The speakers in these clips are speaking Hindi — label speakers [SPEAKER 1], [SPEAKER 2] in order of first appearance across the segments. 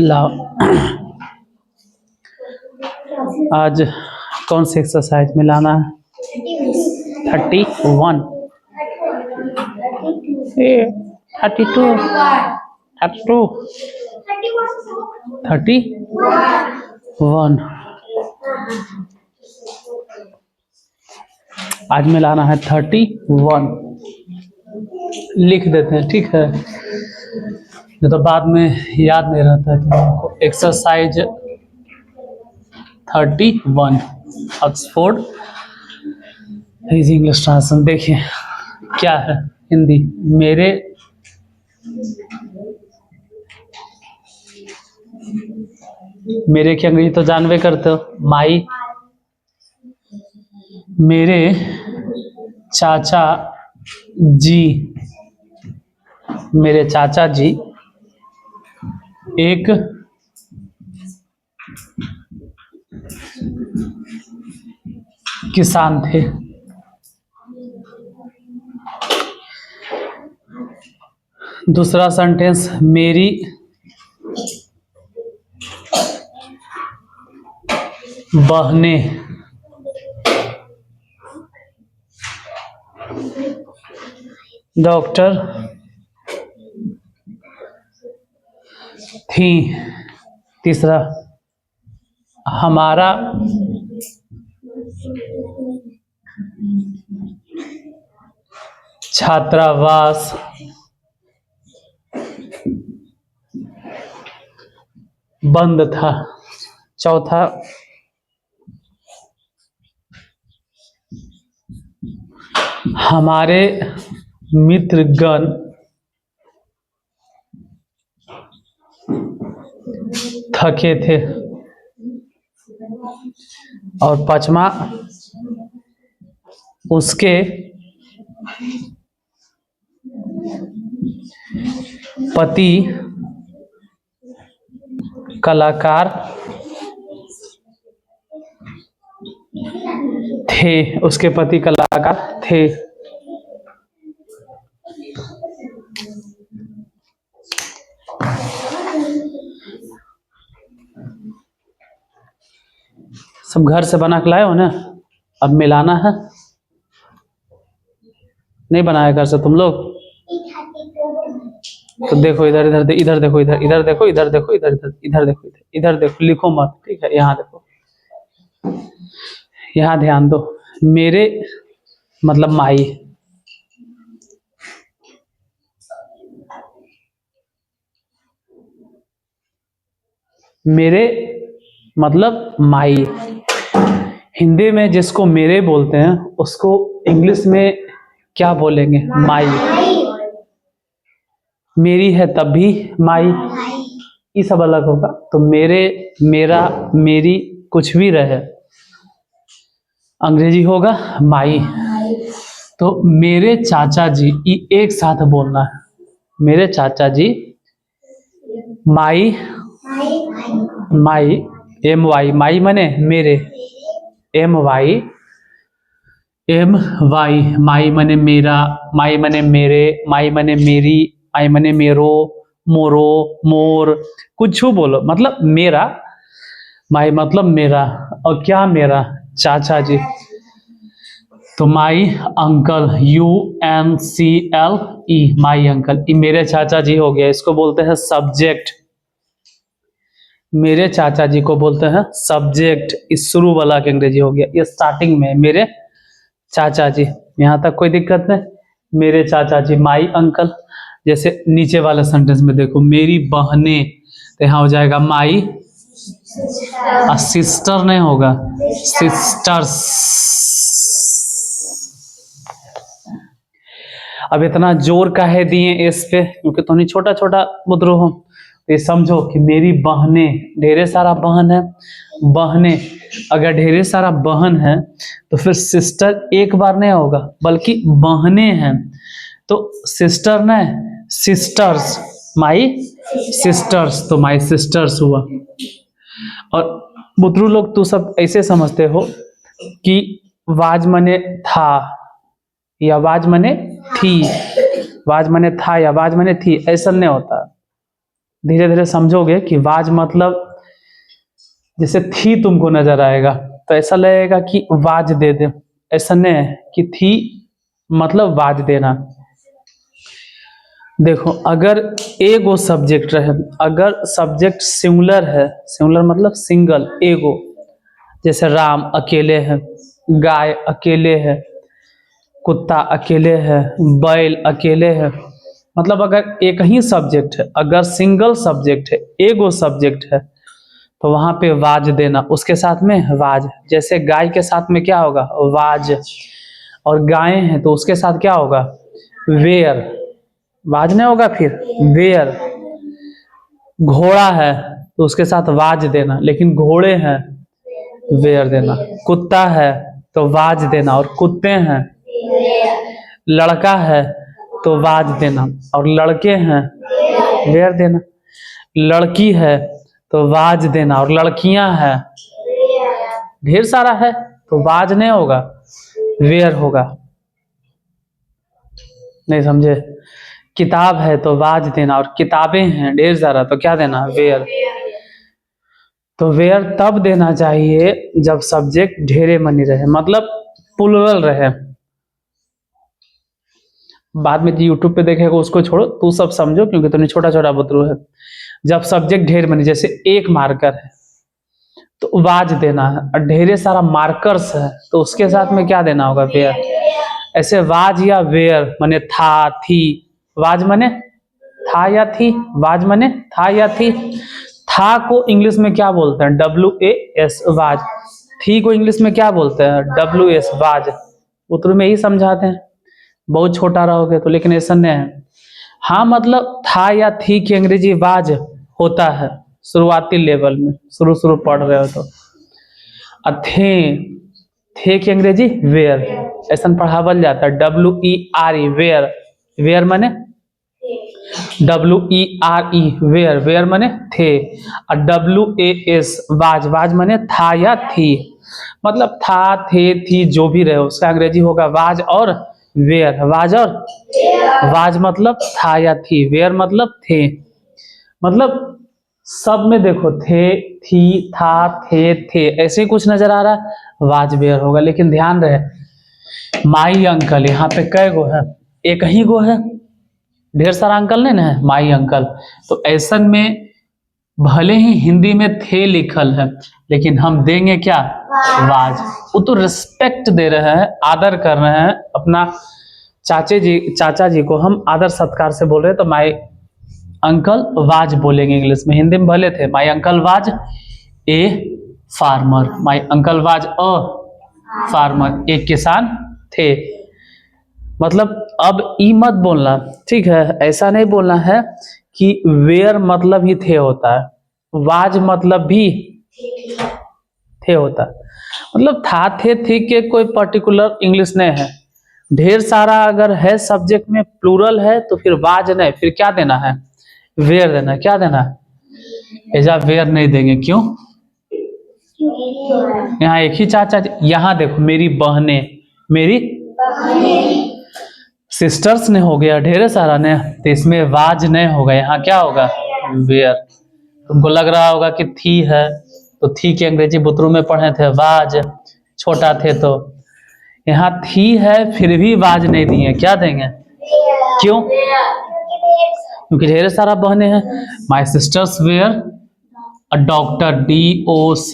[SPEAKER 1] लाओ, आज कौन सी एक्सरसाइज में लाना है? 31, 32, 32, 31। आज में लाना है 31। लिख देते हैं, ठीक है, नहीं तो बाद में याद नहीं रहता है तुमको। Exercise 31 Oxford easy English translation. देखिए क्या है हिंदी। मेरे की अंग्रेजी तो जानवे करते हो, माई। मेरे चाचा जी, मेरे चाचा जी एक किसान थे। दूसरा सेंटेंस, मेरी बहनें डॉक्टर थी। तीसरा, हमारा छात्रावास बंद था। चौथा, हमारे मित्रगण थके थे। और पांचवा, उसके पति कलाकार थे। उसके पति कलाकार थे। सब घर से बना के लाए हो ना? अब मिलाना है। नहीं बनाया घर से तुम लोग? तो देखो इधर, इधर देखो, इधर देखो, इधर देखो, इधर देखो, इधर देखो, लिखो मत, ठीक है? यहाँ देखो, यहाँ ध्यान दो। मेरे मतलब माई, मेरे मतलब माई। हिंदी में जिसको मेरे बोलते हैं उसको इंग्लिश में क्या बोलेंगे? माई। मेरी है तब भी माई, ये सब अलग होगा। तो मेरे, मेरा, मेरी, कुछ भी रहे, अंग्रेजी होगा माई। तो मेरे चाचा जी, ये एक साथ बोलना है। मेरे चाचा जी, माई, माई, एम वाई, माई मने मेरे, एम वाई, एम वाई, माई मने मेरा, माई मने मेरे, माई मने मेरी, माई मने मेरो, मोरो, मोर, कुछ बोलो, मतलब मेरा। माई मतलब मेरा। और क्या मेरा? चाचा जी। तो my uncle, UNCLE, my uncle, ये मेरे चाचा जी हो गया। इसको बोलते हैं सब्जेक्ट। मेरे चाचा जी को बोलते हैं सब्जेक्ट। इस शुरू वाला के अंग्रेजी हो गया। ये स्टार्टिंग में मेरे चाचा जी, यहाँ तक कोई दिक्कत नहीं। मेरे चाचा जी, माई अंकल। जैसे नीचे वाले सेंटेंस में देखो, मेरी बहनें, तो यहाँ हो जाएगा माई, सिस्टर नहीं होगा, सिस्टर्स। अब इतना जोर काहे दिए इस पे? क्योंकि तुम छोटा छोटा बुतरू हो। ये समझो कि मेरी बहनें, ढेरे सारा बहन है। बहनें, अगर ढेरे सारा बहन है तो फिर सिस्टर एक बार नहीं होगा, बल्कि बहनें हैं तो सिस्टर नहीं, सिस्टर्स, माई सिस्टर्स। तो माई सिस्टर्स हुआ। और बुतरू लोग तो सब ऐसे समझते हो कि वाज मने था या वाज मने थी। वाज माने था या वाज माने थी, ऐसा नहीं होता। धीरे धीरे समझोगे कि वाज मतलब जैसे थी तुमको नजर आएगा तो ऐसा लगेगा कि वाज दे दे, ऐसा नहीं है कि थी मतलब वाज देना। देखो अगर एगो सब्जेक्ट रहे, अगर सब्जेक्ट सिंगुलर है, सिंगुलर मतलब सिंगल, एगो, जैसे राम अकेले है, गाय अकेले है, कुत्ता अकेले है, बैल अकेले है, मतलब अगर एक ही सब्जेक्ट है, अगर सिंगल सब्जेक्ट है, एगो सब्जेक्ट है, तो वहां पे वाज देना, उसके साथ में वाज। जैसे गाय के साथ में क्या होगा, वाज, और गाय है तो उसके साथ क्या होगा, वेयर, वाज नहीं होगा फिर वेयर। घोड़ा है तो उसके साथ वाज देना, लेकिन घोड़े हैं वेयर देना। कुत्ता है तो वाज देना और कुत्ते हैं। लड़का है तो वाज देना और लड़के हैं वेयर देना। लड़की है तो वाज देना और लड़कियां हैं, ढेर सारा है तो वाज नहीं होगा वेयर होगा। नहीं समझे? किताब है तो वाज देना और किताबें हैं ढेर सारा तो क्या देना, वेयर। तो वेयर तब देना चाहिए जब सब्जेक्ट ढेरे मनी रहे, मतलब प्लुरल रहे। बाद में यूट्यूब पे देखेगा उसको छोड़ो, तू सब समझो क्योंकि तुमने छोटा छोटा बुतरू है। जब सब्जेक्ट ढेर मनी, जैसे एक मार्कर है तो वाज देना है, और ढेरे सारा मार्कर्स है तो उसके साथ में क्या देना होगा, वेयर। ऐसे वाज या वेयर माने था थी, वाज माने था या थी, वाज माने था या थी। था को इंग्लिश में क्या बोलते हैं, WAS, वाज। थी को इंग्लिश में क्या बोलते हैं, WS, वाज। उतरू में यही समझाते हैं, बहुत छोटा रहोगे तो, लेकिन ऐसा नहीं है। हाँ मतलब था या थी की अंग्रेजी वाज होता है शुरुआती लेवल में, शुरू शुरू पढ़ रहे हो तो। थे की अंग्रेजी वेयर, ऐसा पढ़ावल जाता है, WERE, वेयर। वेयर माने WERE, वेयर, वेयर माने थे। और WAS, वाज, वाज माने था या थी, मतलब था थे थी जो भी रहे उसका अंग्रेजी होगा वाज और वेयर। वाज और वाज मतलब था या थी, वेयर मतलब थे। मतलब सब में देखो थे थी था थे ऐसे ही कुछ नजर आ रहा है, वाज वेयर होगा। लेकिन ध्यान रहे माई अंकल यहाँ पे कै गो है, एक ही गो है, ढेर सारा अंकल नहीं ना है, माई अंकल। तो ऐसन में भले ही हिंदी में थे लिखल है लेकिन हम देंगे क्या, वाज। वो तो रिस्पेक्ट दे रहे हैं, आदर कर रहे हैं अपना चाचा जी को हम आदर सत्कार से बोल रहे हैं, तो माई अंकल वाज बोलेंगे इंग्लिश में। हिंदी में भले थे my uncle was a farmer, my uncle was a farmer, एक किसान थे। मतलब अब ई मत बोलना, ठीक है, ऐसा नहीं बोलना है कि वेयर मतलब ही थे होता है, वाज मतलब भी थे होता है। मतलब था थे थी के कोई पर्टिकुलर इंग्लिश नहीं है, ढेर सारा अगर है सब्जेक्ट में प्लूरल है तो फिर वाज नहीं, फिर क्या देना है, वेयर देना है। क्या देना है, एजा वेयर नहीं देंगे, क्यों? यहाँ एक ही चाचा, यहाँ देखो मेरी बहने, मेरी सिस्टर्स ने हो गया ढेर सारा ने, तो इसमें वाज नहीं होगा, यहाँ क्या होगा, वेयर। तुमको लग रहा होगा कि थी है तो थी की अंग्रेजी बुतरू में पढ़े थे वाज, छोटा थे तो। यहाँ थी है फिर भी वाज नहीं दिए, क्या देंगे, क्यों? क्योंकि ढेर सारा बहने हैं। My sisters were a doctor, DOCTORS,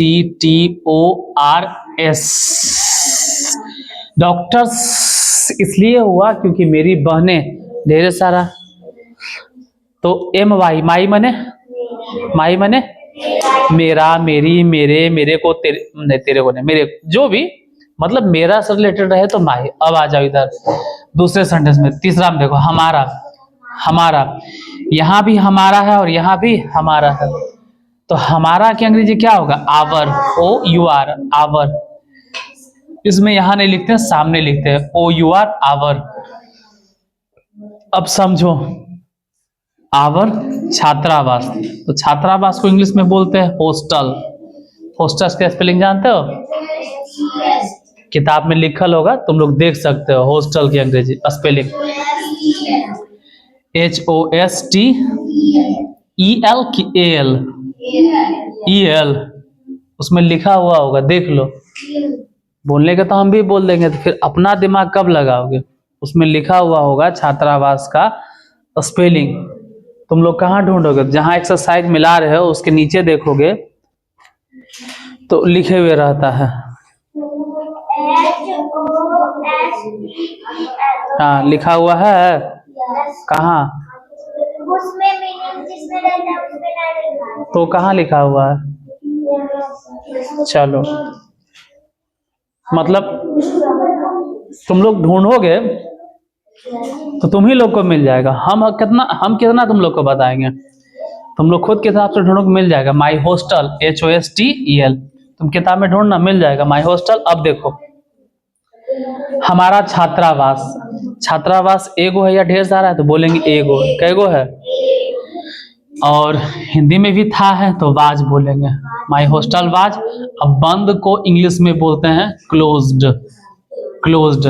[SPEAKER 1] doctors इसलिए हुआ क्योंकि मेरी बहनें ढेर सारा। तो MY, माई मने मेरा, मेरी, मेरे, मेरे को, तेरे नहीं, तेरे को नहीं, मेरे, जो भी मतलब मेरा से रिलेटेड रहे तो माई। अब आ जाओ इधर दूसरे सेंटेंस में, तीसरा में देखो हमारा, हमारा, यहाँ भी हमारा है और यहाँ भी हमारा है, तो हमारा की अंग्रेजी क्या होगा, आवर, OUR, आवर। इसमें यहां नहीं लिखते हैं, सामने लिखते हैं OUR, आवर। अब समझो, आवर छात्रावास, तो छात्रावास को इंग्लिश में बोलते हैं हॉस्टल। हॉस्टल का स्पेलिंग जानते हो, किताब में लिखल होगा, तुम लोग देख सकते हो हॉस्टल की अंग्रेजी स्पेलिंग। HOSTEL की AL? EL उसमें लिखा हुआ होगा, देख लो। बोलने का तो हम भी बोल देंगे, तो फिर अपना दिमाग कब लगाओगे? उसमें लिखा हुआ होगा छात्रावास का स्पेलिंग। तुम लोग कहाँ ढूंढोगे? जहां एक्सरसाइज मिला रहे हो उसके नीचे देखोगे तो लिखे हुए रहता है। हाँ, लिखा हुआ है। कहाँ? उसमें मीनिंग जिसमें रहता है उसमें नहीं लिखा है। तो कहाँ लिखा हुआ है? चलो, मतलब तुम लोग ढूंढोगे तो तुम ही लोग को मिल जाएगा। हम कितना तुम लोग को बताएंगे? तुम लोग खुद किताब से ढूंढो, मिल जाएगा। माई हॉस्टल HOSTEL, तुम किताब में ढूंढना, मिल जाएगा माई हॉस्टल। अब देखो, हमारा छात्रावास, छात्रावास एगो है या ढेर सारा है? तो बोलेंगे एगो। कैगो है? और हिंदी में भी था है तो वाज बोलेंगे, माई हॉस्टल वाज। अब बंद को इंग्लिश में बोलते हैं closed. Closed,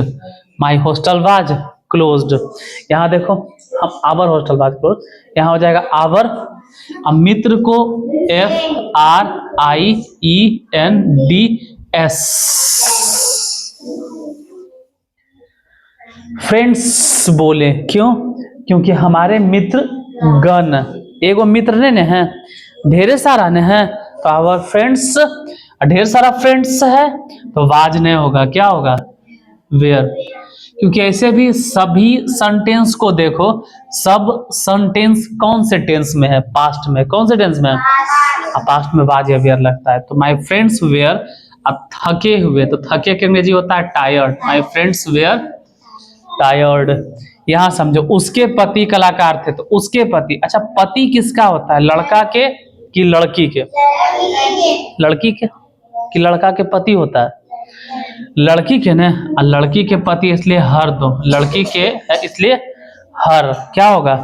[SPEAKER 1] my hostel was closed. यहाँ देखो, हम आवर हॉस्टल वाज क्लोज, यहाँ हो जाएगा आवर। अब मित्र को FRIENDS। फ्रेंड्स बोले, क्यों? क्योंकि हमारे मित्र गण, एगो मित्र ने है, ढेरे सारा ने है, तो आवर फ्रेंड्स। ढेर सारा फ्रेंड्स है तो वाज नहीं होगा, क्या होगा? वेयर। क्योंकि ऐसे भी सभी सेंटेंस को देखो, सब सेंटेंस कौन से टेंस में है? पास्ट में। कौन से टेंस में? पास्ट में वाज या वेयर लगता है। तो माय फ्रेंड्स वेयर, अब थके हुए, तो थके के अंग्रेजी होता है tired. My friends were tired. यहां समझो, उसके पति कलाकार थे, तो उसके पति। अच्छा, पति किसका होता है? लड़का के कि लड़की के? लड़की के कि लड़का के पति होता है? लड़की के ना। और लड़की के पति इसलिए हर दो, लड़की के है इसलिए हर, क्या होगा?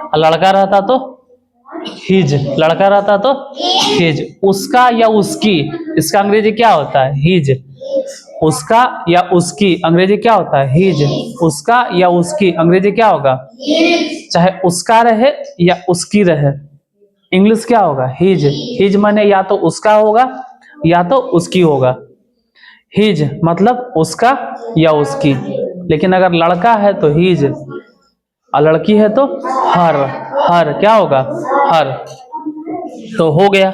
[SPEAKER 1] और लड़का रहता तो हिज, लड़का रहता तो हिज। उसका या उसकी, इसका अंग्रेजी क्या होता है? हिज। उसका या उसकी अंग्रेजी क्या होता है? हिज। उसका या उसकी अंग्रेजी क्या होगा? चाहे उसका रहे या उसकी रहे, इंग्लिश क्या होगा? हिज। हिज माने या तो उसका होगा या तो उसकी होगा। हिज मतलब उसका या उसकी। लेकिन अगर लड़का है तो हिज, और लड़की है तो हर। हर क्या होगा? हर। तो हो गया,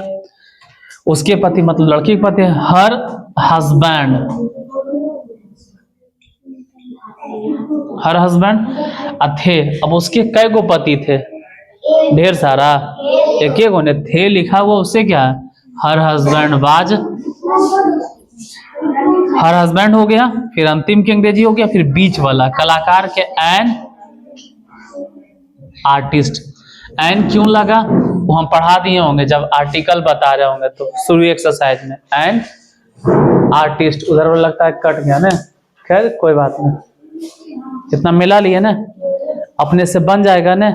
[SPEAKER 1] उसके पति मतलब लड़की के पति, हर हस्बैंड। हर हस्बैंड थे। अब उसके कई गो पति थे? ढेर सारा। एक एक ने थे लिखा हुआ, उससे क्या है? Her husband was. Her husband हो गया, फिर अंतिम की अंग्रेजी हो गया, फिर बीच वाला कलाकार के एन आर्टिस्ट। एन क्यों लगा वो हम पढ़ा दिए होंगे जब आर्टिकल बता रहे होंगे, तो शुरू एक्सरसाइज में एन आर्टिस्ट। उधर वो लगता है कट गया ना, खैर कोई बात नहीं, इतना मिला लिए ना, अपने से बन जाएगा ना।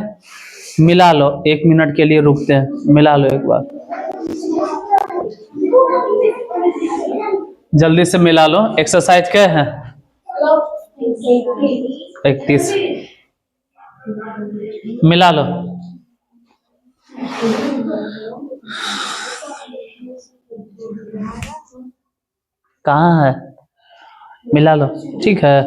[SPEAKER 1] मिला लो, 1 मिनट के लिए रुकते हैं, मिला लो एक बार, जल्दी से मिला लो। एक्सरसाइज क्या है? 31। मिला लो। कहाँ है? मिला लो, ठीक है।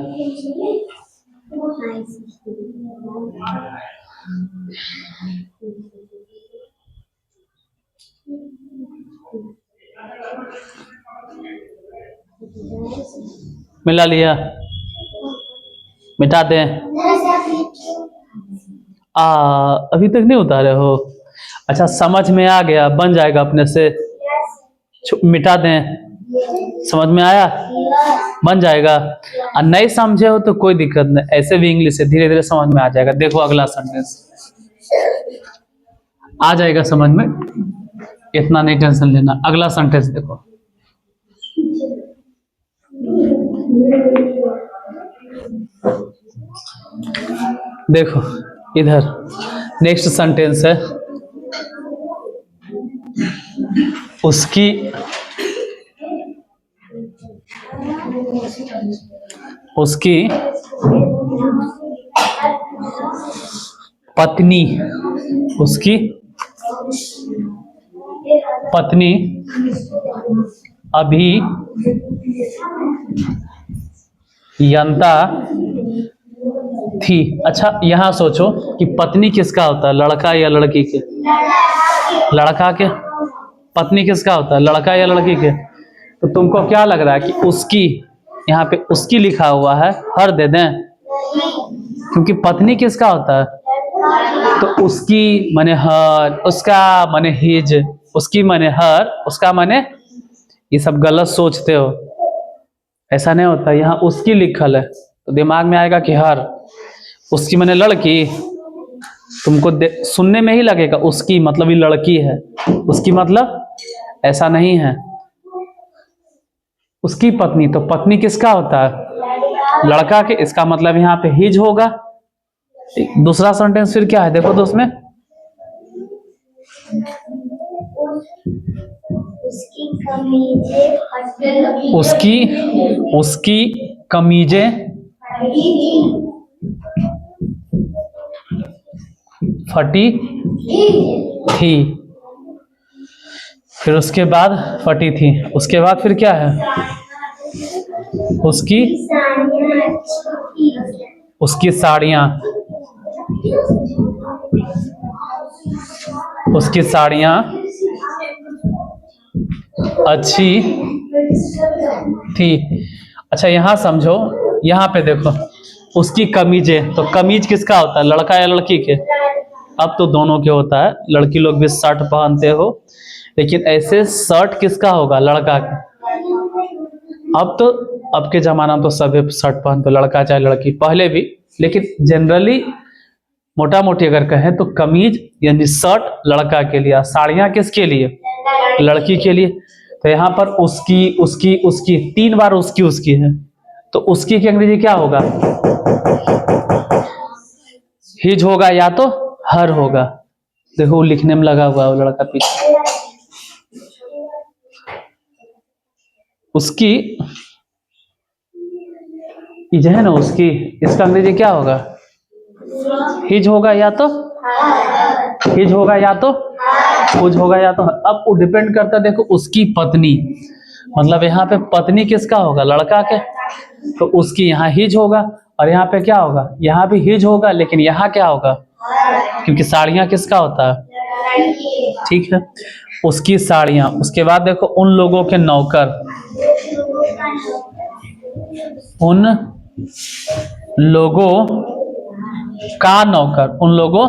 [SPEAKER 1] मिला लिया? मिटा दें? अभी तक नहीं उतारे हो? अच्छा, समझ में आ गया, बन जाएगा अपने से। मिटा दें? समझ में आया? बन जाएगा। और नहीं समझे हो तो कोई दिक्कत नहीं, ऐसे भी इंग्लिश है, धीरे धीरे समझ में आ जाएगा। देखो अगला सेंटेंस आ जाएगा समझ में, इतना नहीं टेंशन लेना। अगला सेंटेंस देखो, देखो इधर नेक्स्ट सेंटेंस है, उसकी उसकी पत्नी, उसकी पत्नी अभी यंता थी। अच्छा यहाँ सोचो कि पत्नी किसका होता है, लड़का या लड़की के? लड़का के। पत्नी किसका होता है, लड़का या लड़की के? तो तुमको क्या लग रहा है कि उसकी, यहाँ पे उसकी लिखा हुआ है, हर दे दें? क्योंकि पत्नी किसका होता है, तो उसकी माने हर, उसका माने हिज, उसकी माने हर, उसका माने, ये सब गलत सोचते हो, ऐसा नहीं होता। यहाँ उसकी लिखल है तो दिमाग में आएगा कि हर, उसकी माने लड़की, तुमको सुनने में ही लगेगा उसकी मतलब ये लड़की है, उसकी मतलब ऐसा नहीं है। उसकी पत्नी, तो पत्नी किसका होता है, लड़का के, इसका मतलब यहाँ पे हिज होगा। दूसरा सेंटेंस फिर क्या है देखो तो उसमें, उसकी कमीजें फटी थी। फिर उसके बाद फटी थी, उसके बाद फिर क्या है, उसकी साड़ियाँ, उसकी साड़ियाँ अच्छी थी। अच्छा यहाँ समझो, यहाँ पे देखो उसकी कमीजें, तो कमीज किसका होता है, लड़का या लड़की के? अब तो दोनों के होता है, लड़की लोग भी शर्ट पहनते हो, लेकिन ऐसे शर्ट किसका होगा, लड़का का। अब तो अब के जमाना में तो सभी शर्ट पहनते, लड़का चाहे लड़की, पहले भी, लेकिन जनरली मोटा मोटी अगर कहें तो कमीज यानी शर्ट लड़का के लिए, साड़ियाँ किसके लिए, लड़की के लिए। तो यहाँ पर उसकी उसकी उसकी 3 बार उसकी है, तो उसकी की अंग्रेजी क्या होगा, हिज होगा या तो हर होगा। देखो वो लिखने में लगा हुआ है वो लड़का पीछे। उसकी ये जो है ना उसकी, इसका अंग्रेजी क्या होगा, हिज होगा या तो हिज होगा या तो हुज होगा या तो। अब वो डिपेंड करता है, देखो उसकी पत्नी मतलब यहाँ पे पत्नी किसका होगा, लड़का के, तो उसकी यहाँ हिज होगा, और यहाँ पे क्या होगा, यहाँ भी हिज होगा, लेकिन यहाँ क्या होगा, क्योंकि साड़ियाँ किसका होता है, ठीक है, उसकी साड़ियाँ। उसके बाद देखो उन लोगों के नौकर, उन लोगों का नौकर, उन लोगों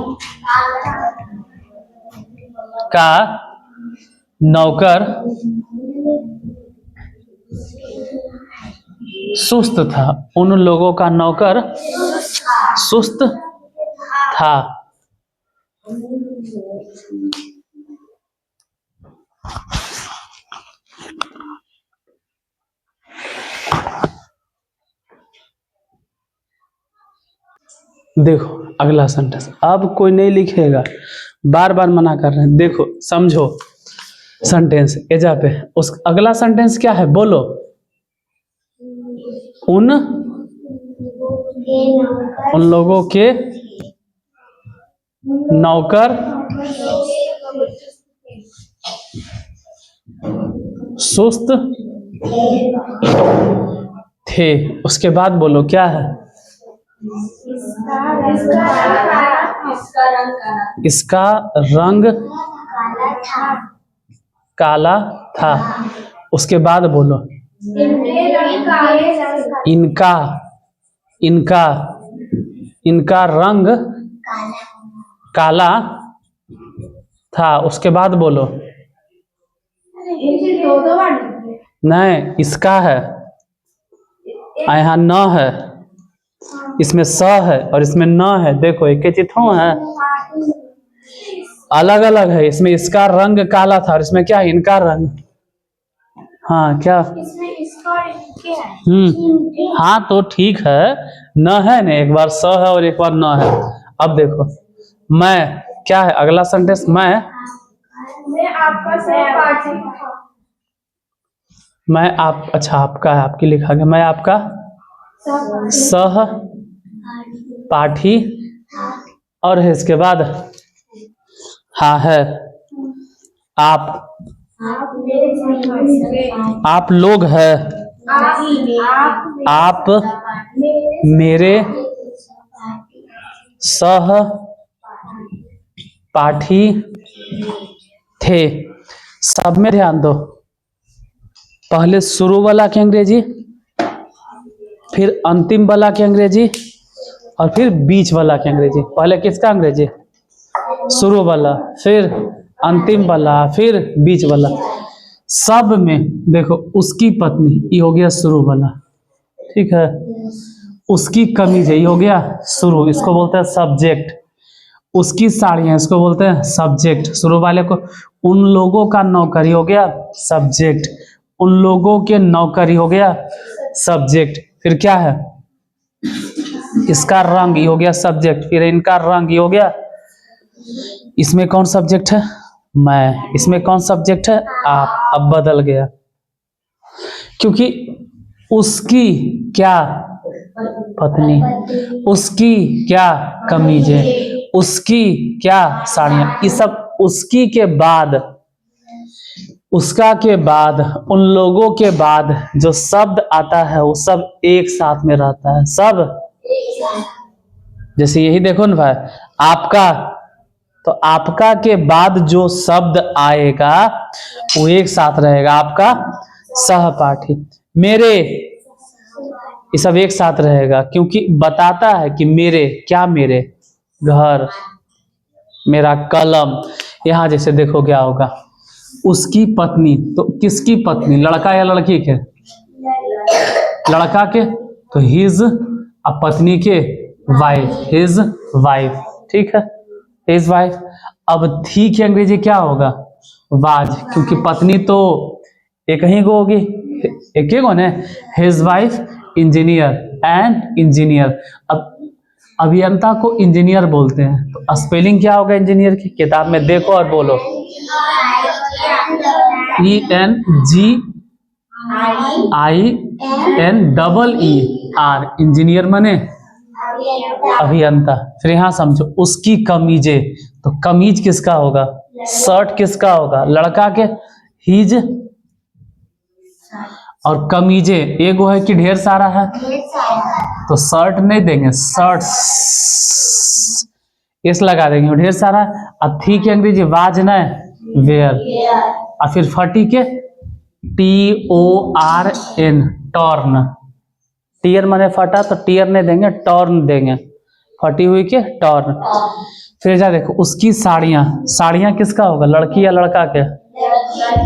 [SPEAKER 1] का नौकर सुस्त था, उन लोगों का नौकर सुस्त था। देखो अगला सेंटेंस, अब कोई नहीं लिखेगा, बार बार मना कर रहे हैं। देखो समझो सेंटेंस एजा पे, उस अगला सेंटेंस क्या है बोलो, उन लोगों के नौकर सुस्त थे। उसके बाद बोलो क्या है, इसका रंग काला था। उसके बाद बोलो इनका इनका इनका रंग काला था। उसके बाद बोलो, नहीं इसका है, यहाँ न है, इसमें स है और इसमें न है, देखो एक ही चित्र है, अलग अलग है। इसमें इसका रंग काला था और इसमें क्या है, इनका रंग, हाँ क्या, इसमें इसका और इनके है। हाँ तो ठीक है, न है ना, एक बार स है और एक बार न है। अब देखो मैं क्या है, अगला सेंटेंस मैं आपका मैं आप, अच्छा आपका है, आपकी लिखा गया, मैं आपका सह पाठी और है इसके बाद हाँ है आप लोग है आप मेरे सह पाठी थे। सब में ध्यान दो, पहले शुरू वाला की अंग्रेजी, फिर अंतिम वाला की अंग्रेजी और फिर बीच वाला की अंग्रेजी। पहले किसका अंग्रेजी? शुरू वाला, फिर अंतिम वाला, फिर बीच वाला। सब में देखो उसकी पत्नी, ये हो गया शुरू वाला, ठीक है। उसकी कमीज, ये हो गया शुरू, इसको बोलते हैं सब्जेक्ट। उसकी साड़ियां, इसको बोलते हैं सब्जेक्ट, शुरू वाले को। उन लोगों का नौकरी हो गया सब्जेक्ट, उन लोगों के नौकरी हो गया सब्जेक्ट। फिर क्या है? इसका रंग, ये हो गया सब्जेक्ट। फिर इनका रंग, ये हो गया। इसमें कौन सब्जेक्ट है? मैं। इसमें कौन सब्जेक्ट है? आप। अब बदल गया, क्योंकि उसकी क्या पत्नी, उसकी क्या कमीजें, उसकी क्या साड़ियां, ये सब उसकी के बाद, उसका के बाद, उन लोगों के बाद जो शब्द आता है वो सब एक साथ में रहता है। सब जैसे यही देखो ना भाई, आपका, तो आपका के बाद जो शब्द आएगा वो एक साथ रहेगा। आपका सहपाठी, मेरे, ये सब एक साथ रहेगा, क्योंकि बताता है कि मेरे क्या, मेरे घर, मेरा कलम। यहां जैसे देखो क्या होगा, उसकी पत्नी, तो किसकी पत्नी? लड़का या लड़की के? लड़का के, तो हिज। अब पत्नी के वाइफ, हिज वाइफ, ठीक है, हिज वाइफ। अब थी की अंग्रेजी क्या होगा? वाज, क्योंकि पत्नी तो एक ही को होगी, एक ही कौन है? His wife engineer, and engineer. अब अभियंता को इंजीनियर बोलते हैं, तो स्पेलिंग क्या होगा इंजीनियर की? किताब में देखो और बोलो, ENGINER, इंजीनियर माने अभियंता। फिर यहां समझो, उसकी कमीजें, तो कमीज किसका होगा? शर्ट किसका होगा? लड़का के, हिज। और कमीजें एक है कि ढेर सारा है? तो शर्ट नहीं देंगे, शर्ट इस लगा देंगे, ढेर सारा। अब थी की अंग्रेजी वाज न, वेयर। और फिर फटी के TORN, टॉर्न। टीयर माने फटा, तो टीयर नहीं देंगे, टॉर्न देंगे, फटी हुई के टॉर्न। फिर जा देखो, उसकी साड़ियां, साड़ियां किसका होगा? लड़की या लड़का के?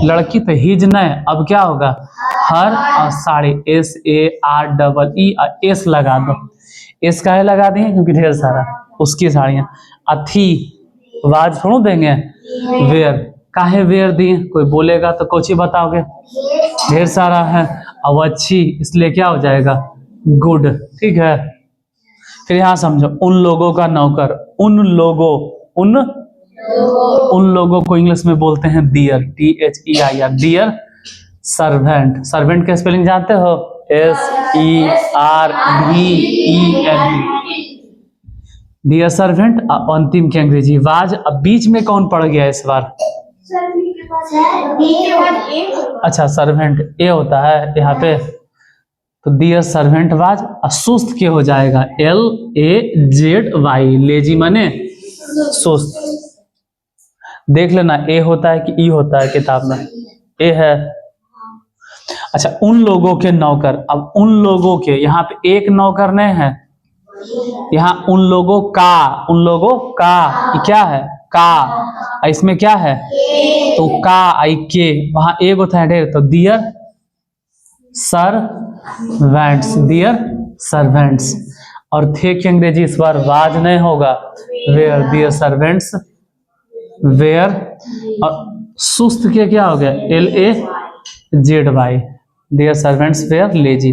[SPEAKER 1] लड़की, तो हिज न। अब क्या होगा? हर, और साड़ी, SAREE, एस लगा दो। एस काहे लगा देंगे? क्योंकि ढेर सारा, उसकी साड़ियां। अथी वाज थोड़ा देंगे, वेयर। काहे वेयर दिए? कोई बोलेगा तो कोची बताओगे? ढेर सारा है। अब अच्छी, इसलिए क्या हो जाएगा? गुड, ठीक है। फिर यहां समझो, उन लोगों का नौकर, उन लोगों, उन लोगों को इंग्लिश में बोलते हैं dear, THEIR, dear. Servant, servant का स्पेलिंग जानते हो? SERVENT, dear servant. अंतिम की अंग्रेजी वाज। अब बीच में कौन पड़ गया इस बार? अच्छा, सर्वेंट ए होता है यहाँ पे, तो डियर सर्वेंट वाज। सुस्त के हो जाएगा LAZY, लेजी माने सुस्त। देख लेना, ए होता है कि ई होता है किताब में? ए है। अच्छा, उन लोगों के नौकर। अब उन लोगों के, यहाँ पे एक नौकर नहीं है, यहाँ उन लोगों का, उन लोगों का, ये क्या है? का। इसमें क्या है? तो का, आई के, वहां एक होता है ढेर, तो डियर सर्वेंट्स, डियर सर्वेंट्स। और थे की अंग्रेजी इस बार वाज नहीं होगा, वेयर, डियर सर्वेंट्स वेयर। और सुस्त के क्या हो गया? LAZY, dear servants were lazy.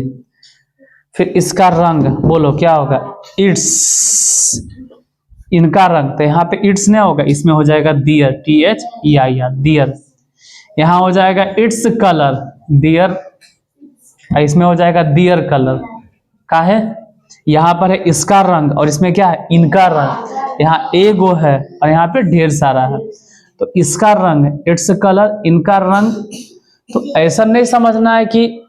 [SPEAKER 1] फिर इसका रंग बोलो क्या होगा? इट्स, इनका रंग, तो यहाँ पे इट्स नहीं होगा, इसमें हो जाएगा डियर, THEIR, डियर। यहाँ हो जाएगा इट्स कलर, डियर, इसमें हो जाएगा डियर कलर। काहे? यहाँ पर है इसका रंग, और इसमें क्या है? इनका रंग, यहाँ एगो है और यहाँ पे ढेर सारा है, तो इसका रंग इट्स कलर, इनका रंग। तो ऐसा नहीं समझना है कि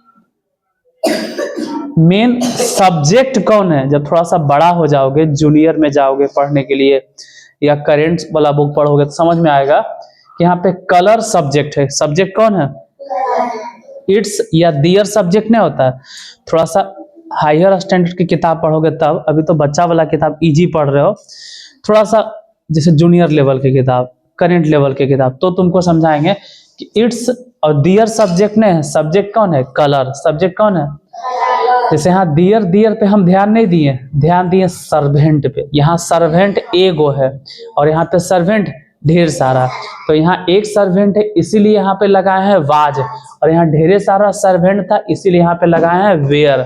[SPEAKER 1] मेन सब्जेक्ट कौन है। जब थोड़ा सा बड़ा हो जाओगे, जूनियर में जाओगे पढ़ने के लिए या करेंट वाला बुक पढ़ोगे तो समझ में आएगा कि यहाँ पे कलर सब्जेक्ट है। सब्जेक्ट कौन है? इट्स या दियर सब्जेक्ट नहीं होता है। थोड़ा सा हायर स्टैंडर्ड की किताब पढ़ोगे तब, अभी तो बच्चा वाला किताब इजी पढ़ रहे हो, थोड़ा सा जैसे जूनियर लेवल की किताब, करेंट लेवल की किताब, तो तुमको समझाएंगे कि इट्स और दियर सब्जेक्ट नहीं है। सब्जेक्ट कौन है? कलर। सब्जेक्ट कौन है? जैसे यहाँ दियर, दियर पे हम ध्यान नहीं दिए, ध्यान दिए सर्वेंट पे। यहाँ सर्वेंट एगो है और यहाँ पे सर्वेंट ढेर सारा, तो यहाँ एक सर्वेंट है इसीलिए यहाँ पे लगाए हैं वाज, और यहाँ ढेरे सारा सर्वेंट था इसीलिए यहाँ पे लगाए हैं वेयर।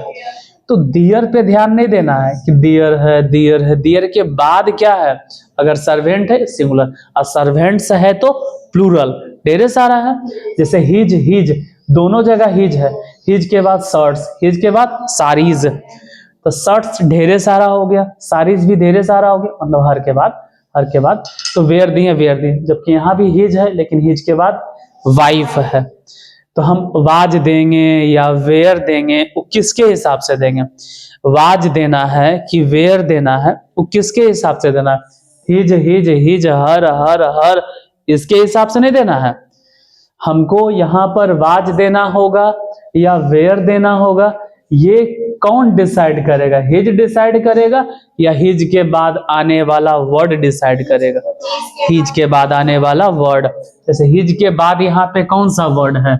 [SPEAKER 1] तो दियर पे ध्यान नहीं देना है कि दियर है, दियर है। दियर के बाद क्या है? अगर सर्वेंट है सिंगुलर, और सर्वेंट्स है तो प्लूरल, ढेरे सारा है। जैसे हिज, हिज दोनों जगह हिज है, हिज के बाद शर्ट्स, हिज के बाद साड़ीज, तो शर्ट्स ढेरे सारा हो गया, साड़ीज भी ढेरे सारा हो गया, मतलब हर के बाद, हर के बाद। तो वेयर दिए, वेयर दिए, जबकि यहाँ भी हिज है लेकिन हिज के बाद वाइफ है। तो हम वाज देंगे या वेयर देंगे, वो किसके हिसाब से देंगे? वाज देना है कि वेयर देना है, वो किसके हिसाब से देना है? हिज, हिज, हिज, हर, हर, हर, इसके हिसाब से नहीं देना है। हमको यहाँ पर वाज देना होगा या वेयर देना होगा, ये कौन डिसाइड करेगा? हिज डिसाइड करेगा या हिज के बाद आने वाला वर्ड डिसाइड करेगा? हिज के बाद आने वाला वर्ड। जैसे हिज के बाद यहाँ पे कौन सा वर्ड है?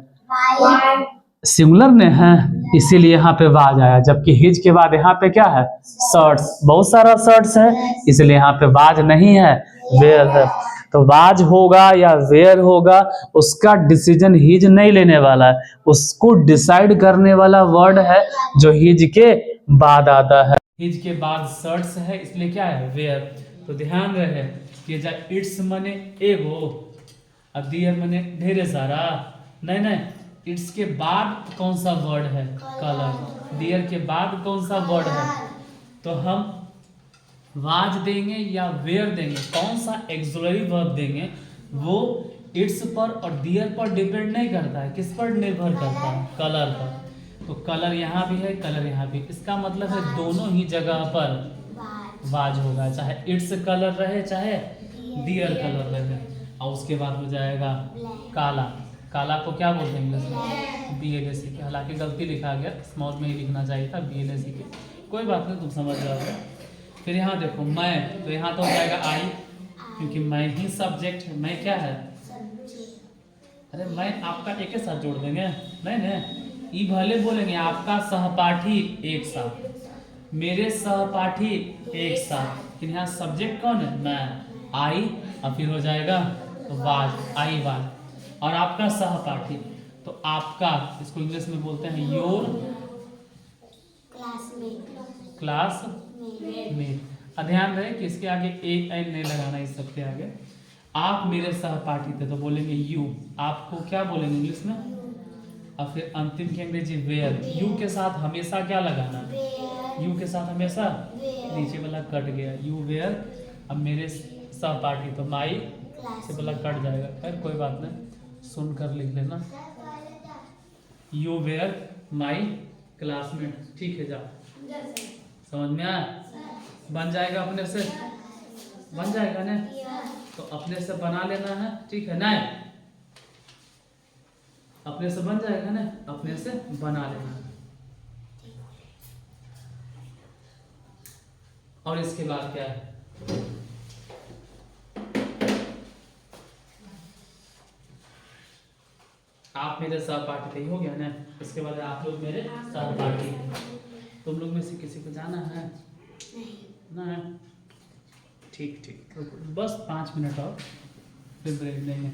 [SPEAKER 1] सिंगुलर में है इसीलिए यहाँ पे वाज आया, जबकि हिज के बाद यहाँ पे क्या है? शर्ट्स, बहुत सारा शर्ट्स है इसलिए यहाँ पे वाज नहीं है, वेयर है। तो वाज होगा या वेयर होगा, उसका डिसीजन हिज नहीं लेने वाला है, उसको डिसाइड करने वाला वर्ड है जो हिज के बाद आता है। हिज के बाद शर्ट्स है इसलिए क्या है? वेयर। तो ध्यान रहे कि जब इट्स मने एगो और दियर मने ढेरे सारा, नहीं नहीं, इट्स के बाद कौन सा वर्ड है? कलर। दियर के बाद कौन सा वर्ड है? तो हम वाज देंगे या वेयर देंगे, कौन सा एक्सुलरी वर्ब देंगे, वो इट्स पर और दियर पर डिपेंड नहीं करता है। किस पर निर्भर करता है? कलर पर। तो कलर यहाँ भी है, कलर यहाँ भी, इसका मतलब है दोनों ही जगह पर वाज होगा, चाहे इट्स कलर रहे चाहे दियर कलर रहे। और उसके बाद हो जाएगा काला। काला को क्या बोलते हैं इंग्लिश में? BLACK। हालांकि गलती लिखा गया, स्मॉल में ही लिखना चाहिए था BLACK, कोई बात नहीं, तुम समझ जाओगे। फिर यहाँ देखो मैं, तो यहाँ तो हो जाएगा आई, क्योंकि मैं ही सब्जेक्ट है। मैं क्या है? अरे मैं आपका एक ही साथ जोड़ देंगे, नहीं नहीं, ये भले बोलेंगे आपका सहपाठी एक साथ, मेरे सहपाठी एक साथ, लेकिन यहाँ सब्जेक्ट कौन है? मैं, आई, और फिर हो जाएगा वाज, आई वाज, और आपका सहपाठी, तो आपका, इसको इंग्लिश में बोलते हैं योर क्लास में। ध्यान रहे कि इसके आगे एक एन नहीं लगाना, इस सबके आगे। आप मेरे सहपाठी थे तो बोलेंगे यू, आपको क्या बोलेंगे इंग्लिश में? और फिर अंतिम की अंग्रेजी वेयर। यू के साथ हमेशा क्या लगाना? यू के साथ हमेशा, नीचे वाला कट गया, यू वेयर। अब मेरे सहपाठी तो माई से वाला कट जाएगा, खैर कोई बात नहीं, सुनकर लिख लेना, यू वेयर माई क्लासमेट। ठीक है, जाओ, समझ में आया? बन जाएगा अपने से, बन जाएगा ना? तो अपने से बना लेना है, ठीक है ना? अपने से बन जाएगा ना, अपने से बना लेना है। और इसके बाद क्या है? आप मेरे सहपाठी थे, हो गया ना? इसके बाद आप लोग मेरे सहपाठी। तुम लोग में से किसी को जाना है? ना है? ठीक ठीक, तो बस 5 मिनट और फिर ब्रेक लेंगे।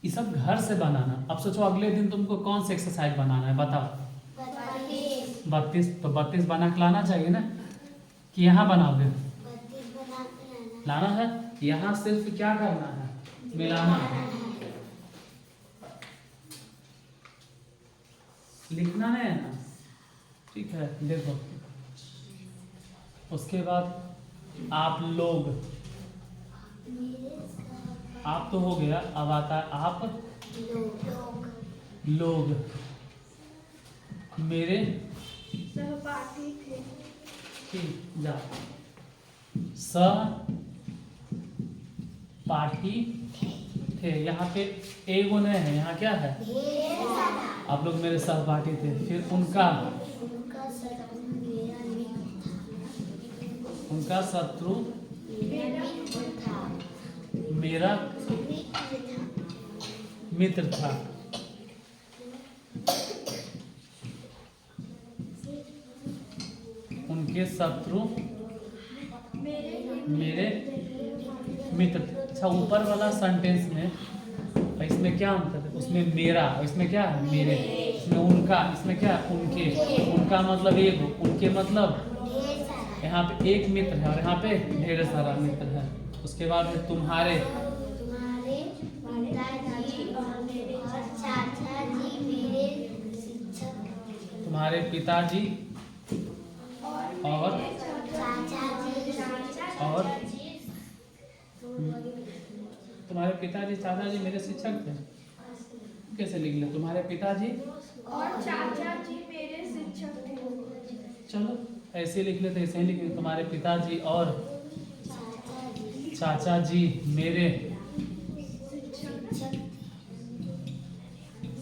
[SPEAKER 1] ये सब घर से बनाना। अब सोचो अगले दिन तुमको कौन सा एक्सरसाइज बनाना है, बताओ। 32। तो 32 बना के लाना चाहिए ना, कि यहाँ बनाओगे? लाना है। यहाँ सिर्फ क्या करना है? मिलाना है, लिखना है ना? ठीक है, देखो उसके बाद आप लोग, आप तो हो गया, अब आता है आप लोग। मेरे
[SPEAKER 2] सहपाठी थे।
[SPEAKER 1] ठीक जा सहपाठी थे। यहाँ पे एगो नहीं है, यहाँ क्या है? आप लोग मेरे सहपाठी थे। फिर उनका शत्रु मेरा मित्र था। उनके शत्रु मेरे मित्र थे। अच्छा, ऊपर वाला सेंटेंस में इसमें क्या अंतर है? उसमें मेरा, इसमें क्या है? मेरे। इसमें उनका, इसमें क्या है? उनके। उनका मतलब एक, उनके मतलब यहाँ पे एक मित्र है और यहाँ पे ढेर सारा मित्र है। उसके बाद में तुम्हारे पिताजी और तुम्हारे पिताजी चाचा जी मेरे शिक्षक थे। कैसे लिख ले? तुम्हारे पिताजी
[SPEAKER 2] और चाचा जी मेरे शिक्षक थे।
[SPEAKER 1] चलो ऐसे लिख लेते, ऐसे ही लिख लेते। तुम्हारे पिताजी और चाचा जी मेरे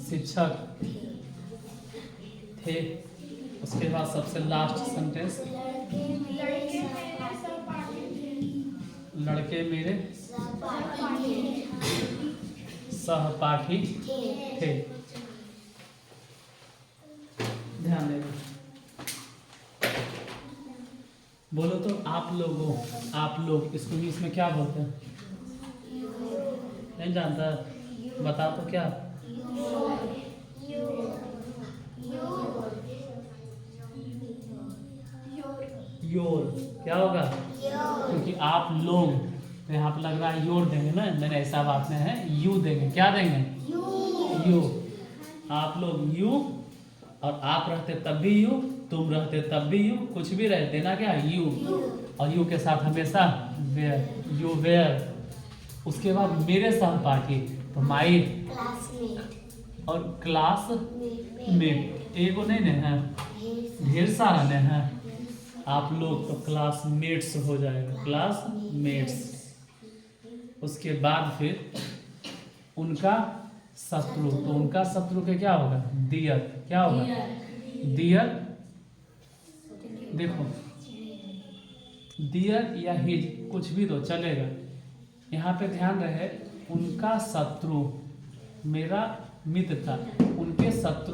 [SPEAKER 1] शिक्षक थे। उसके बाद सबसे लास्ट सेंटेंस, लड़के मेरे सहपाठी थे। ध्यान देना। बोलो तो आप लोगों, आप लोग, इसको इंग्लिश में क्या बोलते हैं? नहीं जानता? बता तो क्या? योर। क्या होगा? क्योंकि आप लोग, तो यहाँ पे लग रहा है योर देंगे ना, मैंने ऐसा बात नहीं है, यू देंगे। क्या देंगे? यू। आप लोग यू, और आप रहते तब भी यू, तुम रहते तब भी यू, कुछ भी रहे देना क्या? यू। और यू के साथ हमेशा वेयर, यू वेयर। उसके बाद मेरे सहपाठी, तो माई और क्लास मेट। एगो नहीं है, ढेर सारा नहीं है। आप लोग तो क्लासमेट्स हो जाएगा, क्लासमेट्स। उसके बाद फिर उनका शत्रु, तो उनका शत्रु के क्या होगा? डियर। क्या होगा? डियर। देखो, डियर या हिज, कुछ भी तो चलेगा। यहाँ पे ध्यान रहे, उनका शत्रु मेरा मित्र था। उनके शत्रु